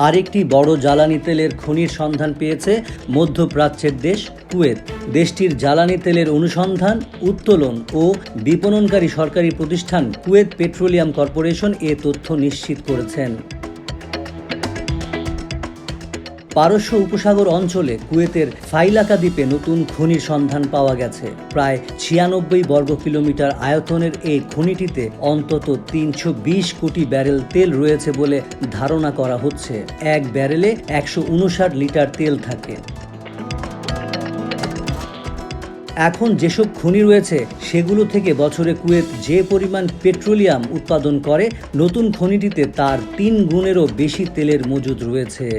আরেকটি বড় জ্বালানি তেলের খনির সন্ধান পেয়েছে মধ্যপ্রাচ্যের দেশ কুয়েত। দেশটির জ্বালানি তেলের অনুসন্ধান, উত্তোলন ও বিপণনকারী সরকারি প্রতিষ্ঠান কুয়েত পেট্রোলিয়াম কর্পোরেশন এ তথ্য নিশ্চিত করেছেন। পারস্য উপসাগর অঞ্চলে কুয়েতের ফাইলাকা দ্বীপে নতুন খনির সন্ধান পাওয়া গেছে। প্রায় 96 বর্গ কিলোমিটার আয়তনের এই খনিটিতে অন্তত 320 কোটি ব্যারেল তেল রয়েছে বলে ধারণা করা হচ্ছে। এক ব্যারেলে 159 লিটার তেল থাকে। এখন যেসব খনি রয়েছে সেগুলো থেকে বছরে কুয়েত যে পরিমাণ পেট্রোলিয়াম উৎপাদন করে, নতুন খনিটিতে তার 3 গুণেরও বেশি তেলের মজুদ রয়েছে।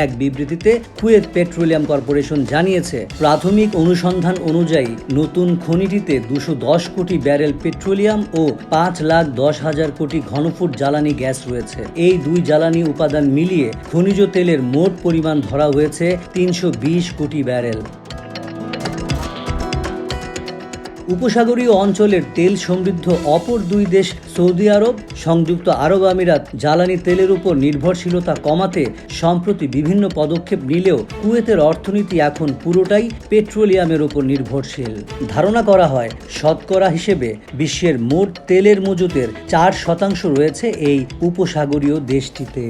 এক বিবৃতিতে কুয়েত পেট্রোলিয়াম কর্পোরেশন জানিয়েছে, প্রাথমিক অনুসন্ধান অনুযায়ী নতুন খনিটিতে 210 কোটি ব্যারেল পেট্রোলিয়াম ও 5,10,000 কোটি ঘনফুট জ্বালানি গ্যাস রয়েছে। এই দুই জ্বালানি উপাদান মিলিয়ে খনিজ তেলের মোট পরিমাণ ধরা হয়েছে 320 কোটি ব্যারেল। উপসাগরীয় অঞ্চলের তেল সমৃদ্ধ অপর দুই দেশ সৌদি আরব, সংযুক্ত আরব আমিরাত জ্বালানি তেলের উপর নির্ভরশীলতা কমাতে সম্প্রতি বিভিন্ন পদক্ষেপ নিলেও কুয়েতের অর্থনীতি এখন পুরোটাই পেট্রোলিয়ামের উপর নির্ভরশীল। ধারণা করা হয় শতকরা হিসেবে বিশ্বের মোট তেলের মজুতের 4% রয়েছে এই উপসাগরীয় দেশটিতে।